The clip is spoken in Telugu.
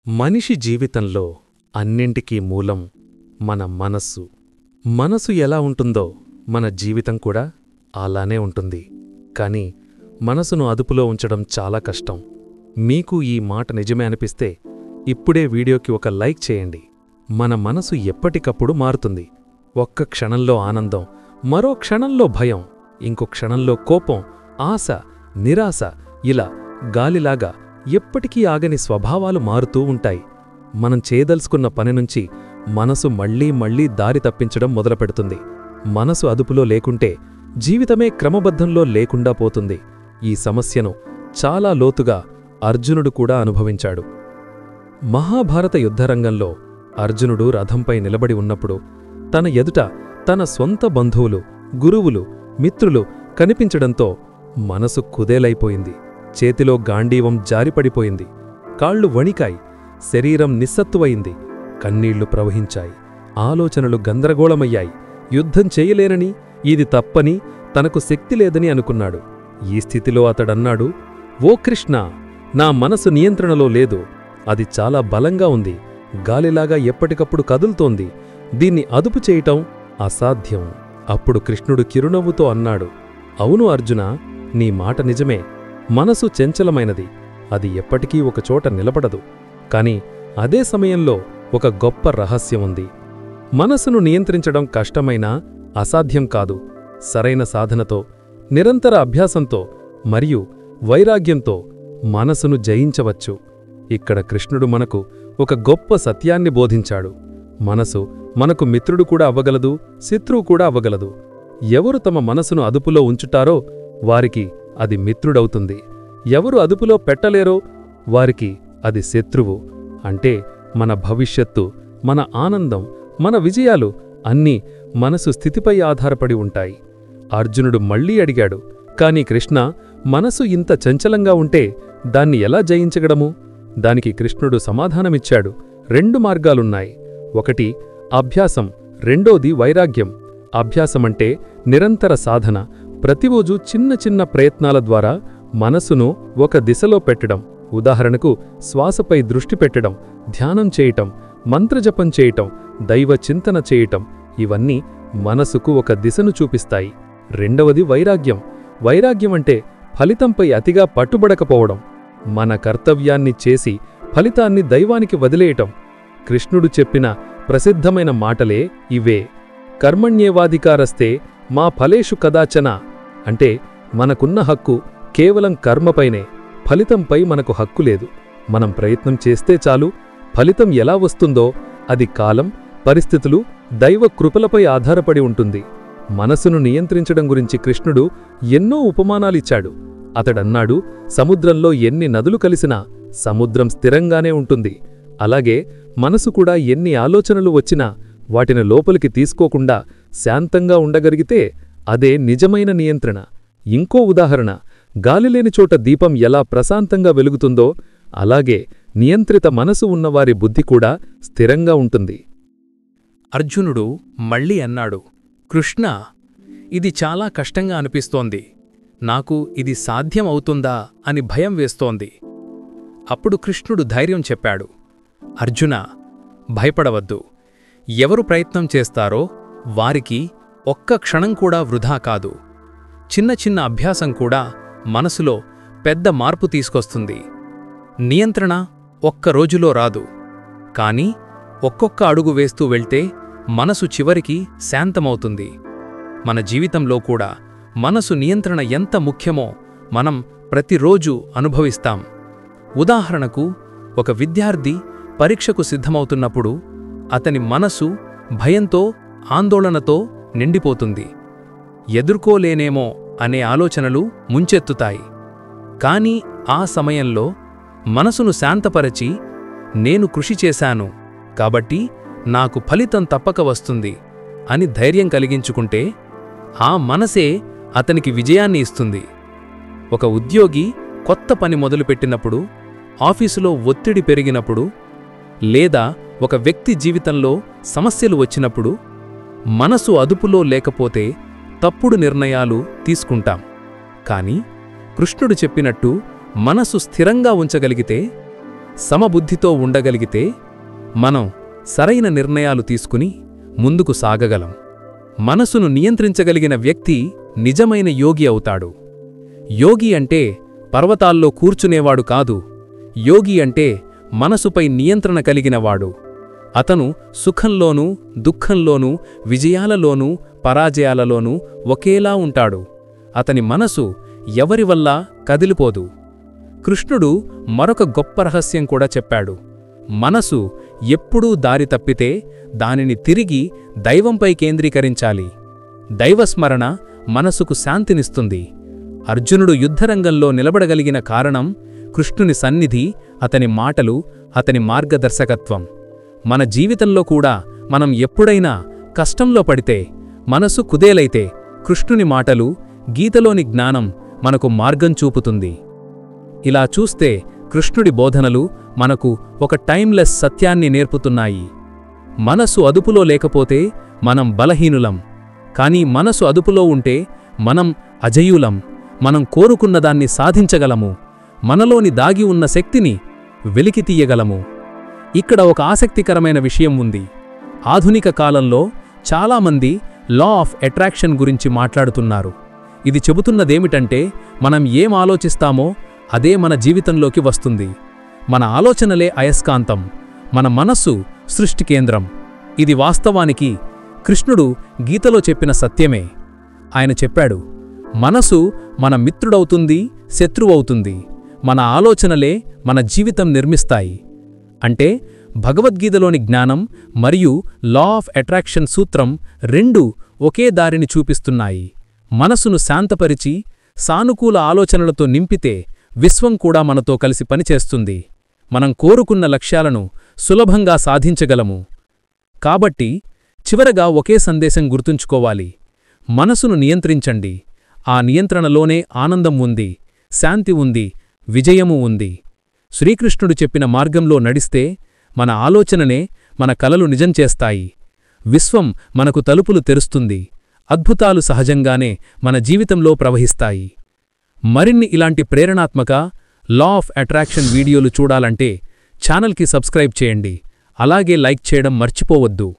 మనిషి జీవితంలో అన్నింటికీ మూలం మన మనస్సు. మనసు ఎలా ఉంటుందో మన జీవితం కూడా అలానే ఉంటుంది. కానీ మనసును అదుపులో ఉంచడం చాలా కష్టం. మీకు ఈ మాట నిజమే అనిపిస్తే ఇప్పుడే వీడియోకి ఒక లైక్ చేయండి. మన మనసు ఎప్పటికప్పుడు మారుతుంది. ఒక్క క్షణంలో ఆనందం, మరో క్షణంలో భయం, ఇంకో క్షణంలో కోపం, ఆశ, నిరాశ, ఇలా గాలిలాగా ఎప్పటికీ ఆగని స్వభావాలు మారుతూ ఉంటాయి. మనం చేయదలుచుకున్న పని నుంచి మనసు మళ్లీ దారి తప్పించడం మొదలుపెడుతుంది. మనసు అదుపులో లేకుంటే జీవితమే క్రమబద్ధంలో లేకుండా పోతుంది. ఈ సమస్యను చాలా లోతుగా అర్జునుడు కూడా అనుభవించాడు. మహాభారత యుద్ధరంగంలో అర్జునుడు రథంపై నిలబడి ఉన్నప్పుడు తన ఎదుట తన సొంత బంధువులు, గురువులు, మిత్రులు కనిపించడంతో మనసు కుదేలైపోయింది. చేతిలో గాండీవం జారిపడిపోయింది. కాళ్ళు వణికాయి. శరీరం నిస్సత్తువయింది. కన్నీళ్లు ప్రవహించాయి. ఆలోచనలు గందరగోళమయ్యాయి. యుద్ధం చేయలేనని, ఇది తప్పని, తనకు శక్తి లేదని అనుకున్నాడు. ఈ స్థితిలో అతడన్నాడు, ఓ కృష్ణ, నా మనసు నియంత్రణలో లేదు. అది చాలా బలంగా ఉంది. గాలిలాగా ఎప్పటికప్పుడు కదులుతోంది. దీన్ని అదుపు చేయటం అసాధ్యం. అప్పుడు కృష్ణుడు చిరునవ్వుతో అన్నాడు, అవును అర్జున, నీ మాట నిజమే. మనసు చంచలమైనది. అది ఎప్పటికీ ఒకచోట నిలబడదు. కాని అదే సమయంలో ఒక గొప్ప రహస్యం ఉంది. మనసును నియంత్రించడం కష్టమైనా అసాధ్యం కాదు. సరైన సాధనతో, నిరంతర అభ్యాసంతో మరియు వైరాగ్యంతో మనసును జయించవచ్చు. ఇక్కడ కృష్ణుడు మనకు ఒక గొప్ప సత్యాన్ని బోధించాడు. మనసు మనకు మిత్రుడు కూడా అవ్వగలదు, శత్రువు కూడా అవ్వగలదు. ఎవరు తమ మనసును అదుపులో ఉంచుటారో వారికి అది మిత్రుడవుతుంది. ఎవరు అదుపులో పెట్టలేరో వారికి అది శత్రువు. అంటే మన భవిష్యత్తు, మన ఆనందం, మన విజయాలు అన్నీ మనసు స్థితిపై ఆధారపడి ఉంటాయి. అర్జునుడు మళ్లీ అడిగాడు, కాని కృష్ణ, మనసు ఇంత చంచలంగా ఉంటే దాన్ని ఎలా జయించగడము? దానికి కృష్ణుడు సమాధానమిచ్చాడు, 2 మార్గాలున్నాయి. ఒకటి అభ్యాసం, రెండోది వైరాగ్యం. అభ్యాసమంటే నిరంతర సాధన. ప్రతిరోజు చిన్న చిన్న ప్రయత్నాల ద్వారా మనసును ఒక దిశలో పెట్టడం. ఉదాహరణకు శ్వాసపై దృష్టి పెట్టడం, ధ్యానం చేయటం, మంత్రజపం చేయటం, దైవ చింతన చేయటం. ఇవన్నీ మనసుకు ఒక దిశను చూపిస్తాయి. రెండవది వైరాగ్యం. వైరాగ్యమంటే ఫలితంపై అతిగా పట్టుబడకపోవడం. మన కర్తవ్యాన్ని చేసి ఫలితాన్ని దైవానికి వదిలేయటం. కృష్ణుడు చెప్పిన ప్రసిద్ధమైన మాటలే ఇవే. కర్మణ్యేవాధికారస్తే మా ఫలేషు కదాచన. అంటే మనకున్న హక్కు కేవలం కర్మపైనే, ఫలితంపై మనకు హక్కు లేదు. మనం ప్రయత్నం చేస్తే చాలు. ఫలితం ఎలా వస్తుందో అది కాలం, పరిస్థితులు, దైవ కృపలపై ఆధారపడి ఉంటుంది. మనసును నియంత్రించడం గురించి కృష్ణుడు ఎన్నో ఉపమానాలిచ్చాడు. అతడన్నాడు, సముద్రంలో ఎన్ని నదులు కలిసినా సముద్రం స్థిరంగానే ఉంటుంది. అలాగే మనసు కూడా ఎన్ని ఆలోచనలు వచ్చినా వాటిని లోపలికి తీసుకోకుండా శాంతంగా ఉండగలిగితే అదే నిజమైన నియంత్రణ. ఇంకో ఉదాహరణ, గాలిలేని చోట దీపం ఎలా ప్రశాంతంగా వెలుగుతుందో అలాగే నియంత్రిత మనసు ఉన్నవారి బుద్ధి కూడా స్థిరంగా ఉంటుంది. అర్జునుడు మళ్ళీ అన్నాడు, కృష్ణ, ఇది చాలా కష్టంగా అనిపిస్తోంది. నాకు ఇది సాధ్యం అవుతుందా అని భయం వేస్తోంది. అప్పుడు కృష్ణుడు ధైర్యం చెప్పాడు, అర్జున, భయపడవద్దు. ఎవరు ప్రయత్నం చేస్తారో వారికి ఒక్క క్షణం కూడా వృధా కాదు. చిన్న చిన్న అభ్యాసం కూడా మనసులో పెద్ద మార్పు తీసుకొస్తుంది. నియంత్రణ ఒక్క రోజులో రాదు. కాని ఒక్కొక్క అడుగు వేస్తూ వెళ్తే మనసు చివరికి శాంతమవుతుంది. మన జీవితంలో కూడా మనసు నియంత్రణ ఎంత ముఖ్యమో మనం ప్రతిరోజు అనుభవిస్తాం. ఉదాహరణకు, ఒక విద్యార్థి పరీక్షకు సిద్ధమవుతున్నప్పుడు అతని మనసు భయంతో, ఆందోళనతో నిండిపోతుంది. ఎదుర్కోలేనేమో అనే ఆలోచనలు ముంచెత్తుతాయి. కాని ఆ సమయంలో మనసును శాంతపరచి, నేను కృషి చేశాను కాబట్టి నాకు ఫలితం తప్పక వస్తుంది అని ధైర్యం కలిగించుకుంటే ఆ మనసే అతనికి విజయాన్ని ఇస్తుంది. ఒక ఉద్యోగి కొత్త పని మొదలుపెట్టినప్పుడు, ఆఫీసులో ఒత్తిడి పెరిగినప్పుడు, లేదా ఒక వ్యక్తి జీవితంలో సమస్యలు వచ్చినప్పుడు మనసు అదుపులో లేకపోతే తప్పుడు నిర్ణయాలు తీసుకుంటాం. కాని కృష్ణుడు చెప్పినట్టు మనసు స్థిరంగా ఉంచగలిగితే సమబుద్ధితో ఉండగలిగితే మనం సరైన నిర్ణయాలు తీసుకుని ముందుకు సాగగలం. మనసును నియంత్రించగలిగిన వ్యక్తి నిజమైన యోగి అవుతాడు. యోగి అంటే పర్వతాల్లో కూర్చునేవాడు కాదు. యోగి అంటే మనసుపై నియంత్రణ కలిగినవాడు. అతను సుఖంలోనూ దుఃఖంలోనూ విజయాలలోనూ పరాజయాలలోనూ ఒకేలా ఉంటాడు. అతని మనసు ఎవరివల్ల కదిలిపోదు. కృష్ణుడు మరొక గొప్ప రహస్యం కూడా చెప్పాడు. మనసు ఎప్పుడూ దారి తప్పితే దానిని తిరిగి దైవంపై కేంద్రీకరించాలి. దైవస్మరణ మనసుకు శాంతినిస్తుంది. అర్జునుడు యుద్ధరంగంలో నిలబడగలిగిన కారణం కృష్ణుని సన్నిధి, అతని మాటలు, అతని మార్గదర్శకత్వం. మన జీవితంలో కూడా మనం ఎప్పుడైనా కష్టంలో పడితే, మనసు కుదేలైతే కృష్ణుని మాటలు, గీతలోని జ్ఞానం మనకు మార్గం చూపుతుంది. ఇలా చూస్తే కృష్ణుడి బోధనలు మనకు ఒక టైమ్లెస్ సత్యాన్ని నేర్పుతున్నాయి. మనసు అదుపులో లేకపోతే మనం బలహీనులం. కానీ మనసు అదుపులో ఉంటే మనం అజేయులం. మనం కోరుకున్నదాన్ని సాధించగలము. మనలోని దాగి ఉన్న శక్తిని వెలికితీయగలము. ఇక్కడ ఒక ఆసక్తికరమైన విషయం ఉంది. ఆధునిక కాలంలో చాలామంది లా ఆఫ్ అట్రాక్షన్ గురించి మాట్లాడుతున్నారు. ఇది చెబుతున్నదేమిటంటే మనం ఏం ఆలోచిస్తామో అదే మన జీవితంలోకి వస్తుంది. మన ఆలోచనలే అయస్కాంతం. మన మనస్సు సృష్టి కేంద్రం. ఇది వాస్తవానికి కృష్ణుడు గీతలో చెప్పిన సత్యమే. ఆయన చెప్పాడు, మనసు మన మిత్రుడవుతుంది, శత్రువవుతుంది. మన ఆలోచనలే మన జీవితం నిర్మిస్తాయి. అంటే భగవద్గీతలోని జ్ఞానం మరియు లా ఆఫ్ అట్రాక్షన్ సూత్రం రెండూ ఒకే దారిని చూపిస్తున్నాయి. మనసును శాంతపరిచి సానుకూల ఆలోచనలతో నింపితే విశ్వం కూడా మనతో కలిసి పనిచేస్తుంది. మనం కోరుకున్న లక్ష్యాలను సులభంగా సాధించగలము. కాబట్టి చివరగా ఒకే సందేశం గుర్తుంచుకోవాలి. మనసును నియంత్రించండి. ఆ నియంత్రణలోనే ఆనందం ఉంది, శాంతి ఉంది, విజయము ఉంది. శ్రీకృష్ణుడు చెప్పిన మార్గంలో నడిస్తే మన ఆలోచననే మన కలలు నిజం చేస్తాయి. విశ్వం మనకు తలుపులు తెరుస్తుంది. అద్భుతాలు సహజంగానే మన జీవితంలో ప్రవహిస్తాయి. మరిన్ని ఇలాంటి ప్రేరణాత్మక లా ఆఫ్ అట్రాక్షన్ వీడియోలు చూడాలంటే ఛానల్కి సబ్స్క్రైబ్ చేయండి. అలాగే లైక్ చేయడం మర్చిపోవద్దు.